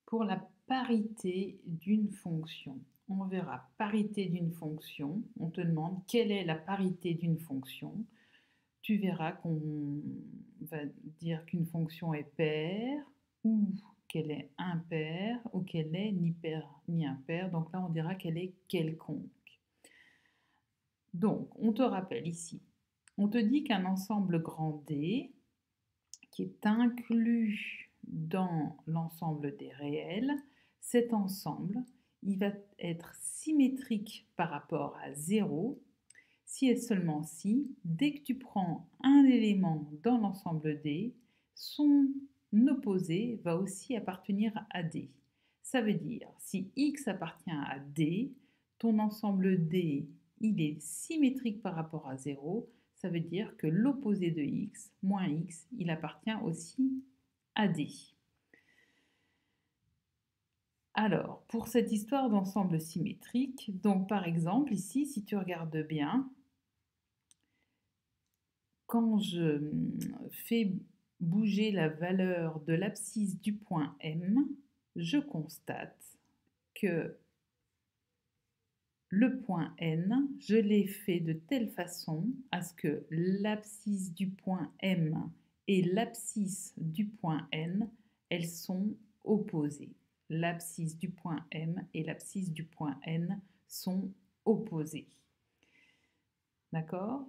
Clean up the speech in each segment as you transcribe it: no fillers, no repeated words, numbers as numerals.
Pour la parité d'une fonction, on verra parité d'une fonction, on te demande quelle est la parité d'une fonction. Tu verras qu'on va dire qu'une fonction est paire ou qu'elle est impaire ou qu'elle est ni paire ni impaire. Donc là, on dira qu'elle est quelconque. Donc, on te rappelle ici, on te dit qu'un ensemble grand D qui est inclus dans l'ensemble des réels, cet ensemble, il va être symétrique par rapport à 0 si et seulement si, dès que tu prends un élément dans l'ensemble D, son opposé va aussi appartenir à D. Ça veut dire, si X appartient à D, ton ensemble D, il est symétrique par rapport à 0, ça veut dire que l'opposé de X, moins X, il appartient aussi à D. Alors, pour cette histoire d'ensemble symétrique, donc par exemple, ici, si tu regardes bien, quand je fais bouger la valeur de l'abscisse du point M, je constate que le point N, je l'ai fait de telle façon à ce que l'abscisse du point M et l'abscisse du point N, elles sont opposées. L'abscisse du point M et l'abscisse du point N sont opposées. D'accord ?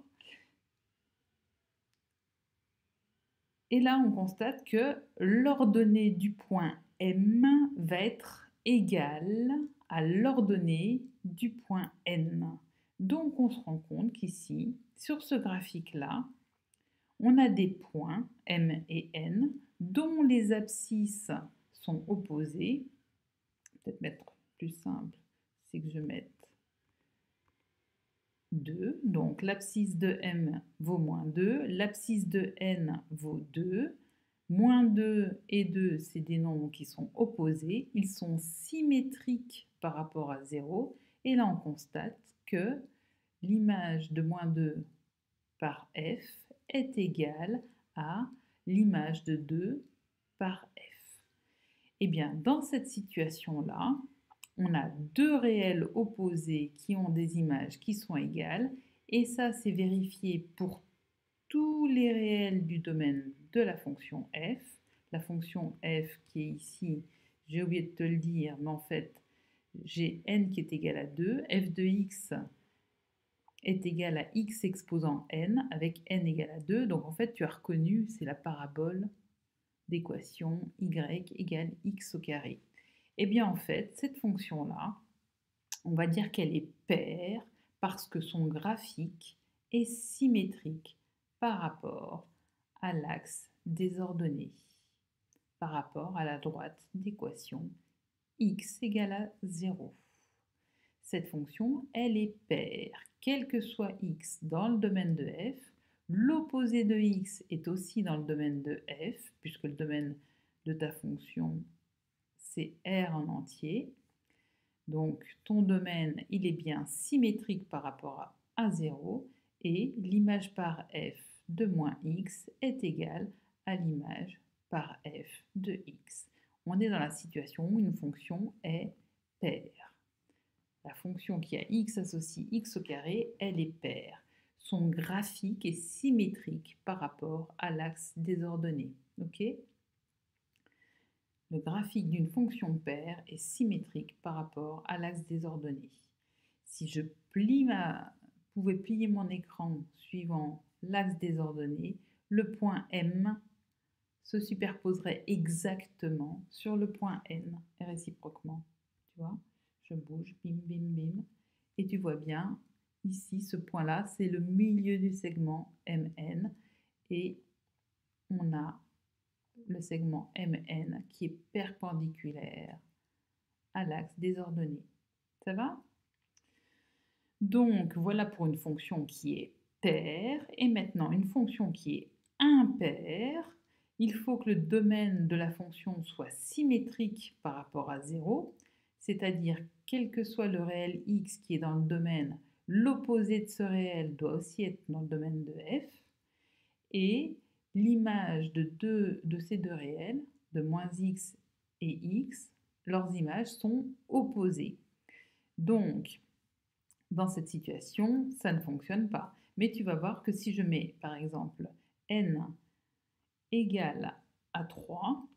Et là, on constate que l'ordonnée du point M va être égale à l'ordonnée du point N. Donc, on se rend compte qu'ici, sur ce graphique-là, on a des points M et N dont les abscisses sont opposées. Peut-être mettre plus simple, c'est que je mette 2. Donc, l'abscisse de M vaut moins 2, l'abscisse de N vaut 2. Moins 2 et 2, c'est des nombres qui sont opposés. Ils sont symétriques par rapport à 0. Et là, on constate que l'image de moins 2 par f est égale à l'image de 2 par f. Eh bien, dans cette situation-là, on a deux réels opposés qui ont des images qui sont égales, et ça, c'est vérifié pour tous les réels du domaine de la fonction f. La fonction f qui est ici, j'ai oublié de te le dire, mais en fait, j'ai n qui est égal à 2, f de x est égal à x exposant n, avec n égal à 2, donc en fait, tu as reconnu, c'est la parabole d'équation y égale x au carré. Eh bien, en fait, cette fonction-là, on va dire qu'elle est paire parce que son graphique est symétrique par rapport à l'axe des ordonnées, par rapport à la droite d'équation x égale à 0. Cette fonction, elle est paire, quel que soit x dans le domaine de f. L'opposé de x est aussi dans le domaine de f, puisque le domaine de ta fonction, c'est R en entier. Donc, ton domaine, il est bien symétrique par rapport à 0, et l'image par f de moins x est égale à l'image par f de x. On est dans la situation où une fonction est paire. La fonction qui a x associe x au carré, elle est paire. Son graphique est symétrique par rapport à l'axe des ordonnées. Ok ? Le graphique d'une fonction paire est symétrique par rapport à l'axe des ordonnées. Si je pouvais plier mon écran suivant l'axe des ordonnées, le point M se superposerait exactement sur le point N et réciproquement. Tu vois, je bouge, bim, bim, bim, et tu vois bien, ici, ce point-là, c'est le milieu du segment MN, et on a le segment MN qui est perpendiculaire à l'axe des ordonnées. Ça va? Donc, voilà pour une fonction qui est paire. Et maintenant, une fonction qui est impaire. Il faut que le domaine de la fonction soit symétrique par rapport à 0, c'est-à-dire quel que soit le réel x qui est dans le domaine, l'opposé de ce réel doit aussi être dans le domaine de f. Et l'image de ces deux réels, de moins x et x, leurs images sont opposées. Donc, dans cette situation, ça ne fonctionne pas. Mais tu vas voir que si je mets, par exemple, n égale à 3,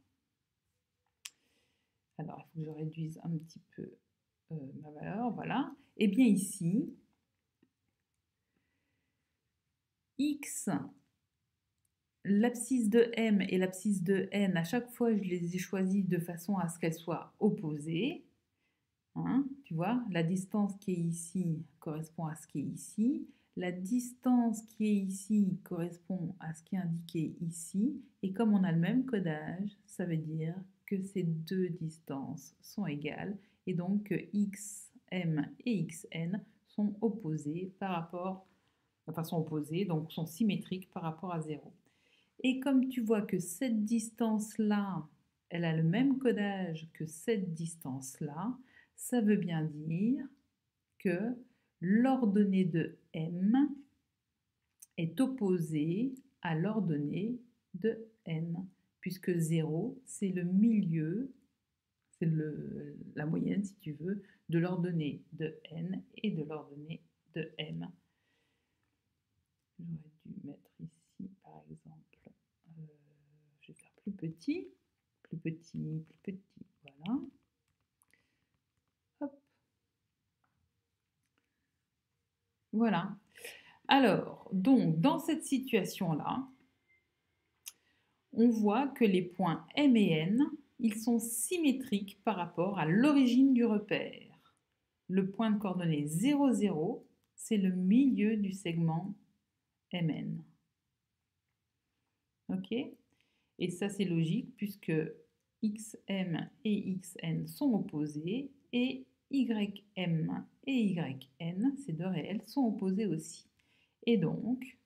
alors il faut que je réduise un petit peu ma valeur, voilà. Et bien ici, x, l'abscisse de m et l'abscisse de n, à chaque fois, je les ai choisis de façon à ce qu'elles soient opposées. Hein, tu vois, la distance qui est ici correspond à ce qui est ici. La distance qui est ici correspond à ce qui est indiqué ici. Et comme on a le même codage, ça veut dire que ces deux distances sont égales. Et donc que xm et xn sont opposés par rapport, enfin sont opposés, donc sont symétriques par rapport à 0. Et comme tu vois que cette distance-là, elle a le même codage que cette distance-là, ça veut bien dire que l'ordonnée de m est opposée à l'ordonnée de n, puisque 0, c'est le milieu, c'est la moyenne, si tu veux, de l'ordonnée de n et de l'ordonnée de m. J'aurais dû mettre ici, par exemple, je vais faire plus petit, voilà. Hop. Voilà. Alors, donc, dans cette situation-là, on voit que les points M et N, ils sont symétriques par rapport à l'origine du repère. Le point de coordonnée 0, 0, c'est le milieu du segment MN. Ok? Et ça, c'est logique puisque XM et XN sont opposés et YM et YN, ces deux réels, sont opposés aussi. Et donc,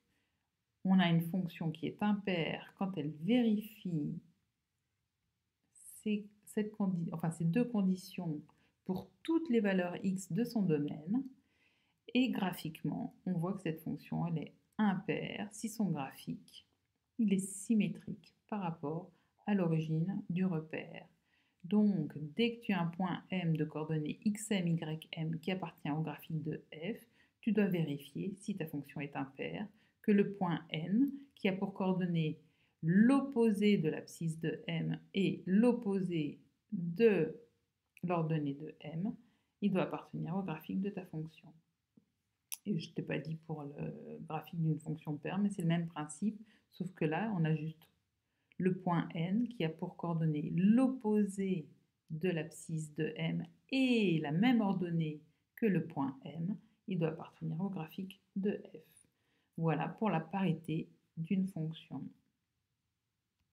on a une fonction qui est impaire quand elle vérifie ces deux conditions pour toutes les valeurs x de son domaine. Et graphiquement, on voit que cette fonction, elle est impaire si son graphique, il est symétrique par rapport à l'origine du repère. Donc, dès que tu as un point M de coordonnées xm, ym qui appartient au graphique de f, tu dois vérifier, si ta fonction est impaire, que le point N, qui a pour coordonnées l'opposé de l'abscisse de M et l'opposé de l'ordonnée de M, il doit appartenir au graphique de ta fonction. Et je ne t'ai pas dit pour le graphique d'une fonction paire, mais c'est le même principe, sauf que là, on a juste le point N qui a pour coordonnée l'opposé de l'abscisse de M et la même ordonnée que le point M, il doit appartenir au graphique de f. Voilà pour la parité d'une fonction.